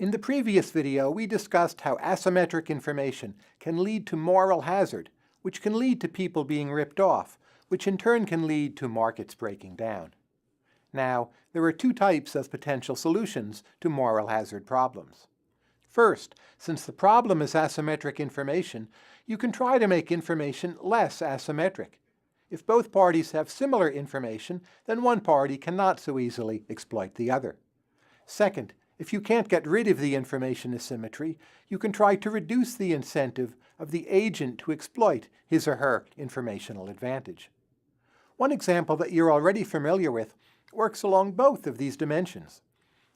In the previous video, we discussed how asymmetric information can lead to moral hazard, which can lead to people being ripped off, which in turn can lead to markets breaking down. Now, there are two types of potential solutions to moral hazard problems. First, since the problem is asymmetric information, you can try to make information less asymmetric. If both parties have similar information, then one party cannot so easily exploit the other. Second, if you can't get rid of the information asymmetry, you can try to reduce the incentive of the agent to exploit his or her informational advantage. One example that you're already familiar with works along both of these dimensions.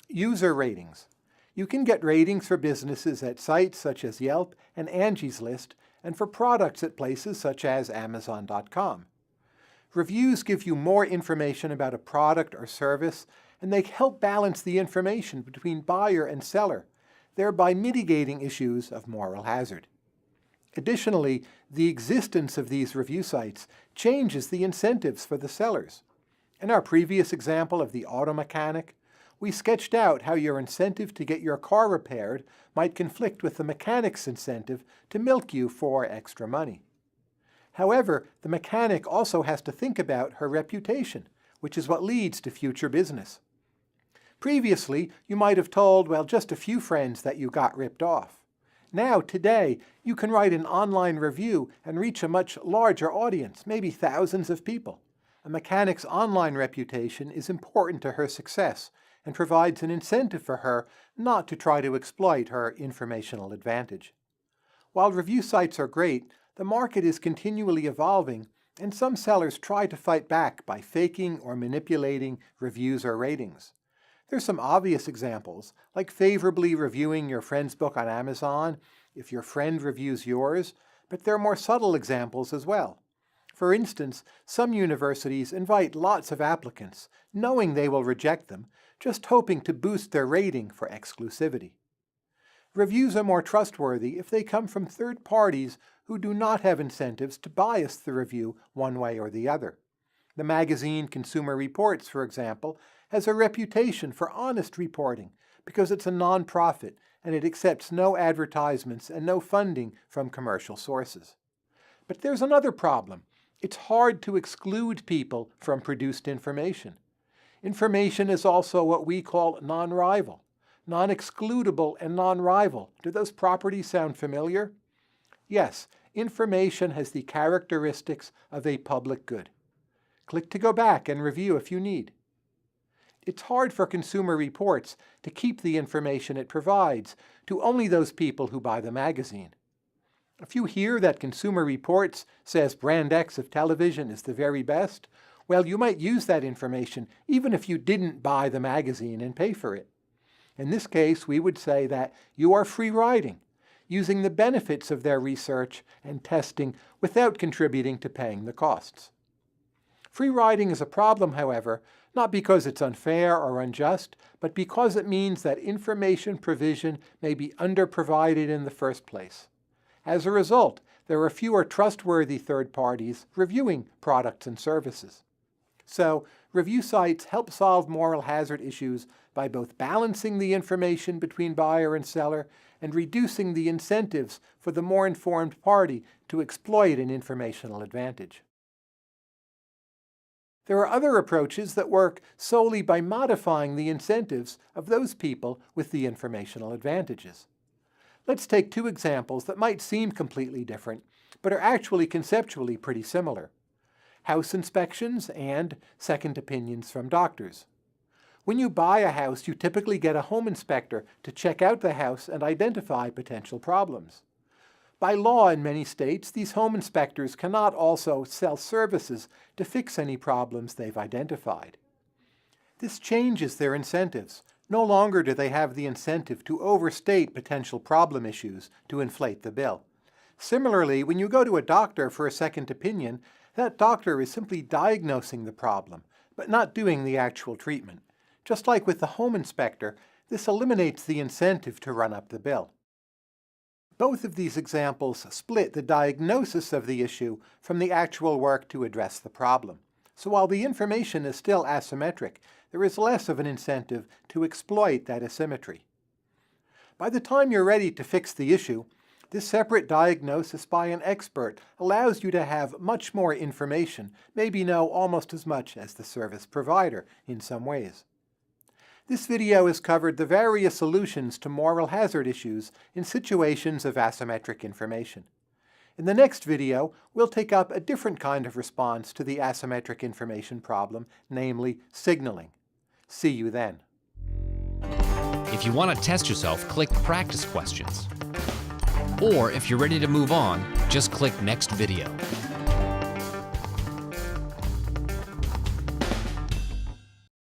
User ratings. You can get ratings for businesses at sites such as Yelp and Angie's List, and for products at places such as Amazon.com. Reviews give you more information about a product or service, and they help balance the information between buyer and seller, thereby mitigating issues of moral hazard. Additionally, the existence of these review sites changes the incentives for the sellers. In our previous example of the auto mechanic, we sketched out how your incentive to get your car repaired might conflict with the mechanic's incentive to milk you for extra money. However, the mechanic also has to think about her reputation, which is what leads to future business. Previously, you might have told, well, just a few friends that you got ripped off. Now, today, you can write an online review and reach a much larger audience, maybe thousands of people. A mechanic's online reputation is important to her success and provides an incentive for her not to try to exploit her informational advantage. While review sites are great, the market is continually evolving, and some sellers try to fight back by faking or manipulating reviews or ratings. There's some obvious examples, like favorably reviewing your friend's book on Amazon if your friend reviews yours, but there are more subtle examples as well. For instance, some universities invite lots of applicants, knowing they will reject them, just hoping to boost their rating for exclusivity. Reviews are more trustworthy if they come from third parties who do not have incentives to bias the review one way or the other. The magazine Consumer Reports, for example, has a reputation for honest reporting because it's a non-profit and it accepts no advertisements and no funding from commercial sources. But there's another problem. It's hard to exclude people from produced information. Information is also what we call non-rival. Non-excludable and non-rival. Do those properties sound familiar? Yes, information has the characteristics of a public good. Click to go back and review if you need. It's hard for Consumer Reports to keep the information it provides to only those people who buy the magazine. If you hear that Consumer Reports says brand X of television is the very best, well, you might use that information even if you didn't buy the magazine and pay for it. In this case, we would say that you are free riding, using the benefits of their research and testing without contributing to paying the costs. Free riding is a problem, however, not because it's unfair or unjust, but because it means that information provision may be underprovided in the first place. As a result, there are fewer trustworthy third parties reviewing products and services. So, review sites help solve moral hazard issues by both balancing the information between buyer and seller and reducing the incentives for the more informed party to exploit an informational advantage. There are other approaches that work solely by modifying the incentives of those people with the informational advantages. Let's take two examples that might seem completely different, but are actually conceptually pretty similar. House inspections and second opinions from doctors. When you buy a house, you typically get a home inspector to check out the house and identify potential problems. By law in many states, these home inspectors cannot also sell services to fix any problems they've identified. This changes their incentives. No longer do they have the incentive to overstate potential problem issues to inflate the bill. Similarly, when you go to a doctor for a second opinion, that doctor is simply diagnosing the problem, but not doing the actual treatment. Just like with the home inspector, this eliminates the incentive to run up the bill. Both of these examples split the diagnosis of the issue from the actual work to address the problem. So while the information is still asymmetric, there is less of an incentive to exploit that asymmetry. By the time you're ready to fix the issue, this separate diagnosis by an expert allows you to have much more information, maybe know almost as much as the service provider in some ways. This video has covered the various solutions to moral hazard issues in situations of asymmetric information. In the next video, we'll take up a different kind of response to the asymmetric information problem, namely signaling. See you then. If you want to test yourself, click Practice Questions. Or if you're ready to move on, just click Next Video.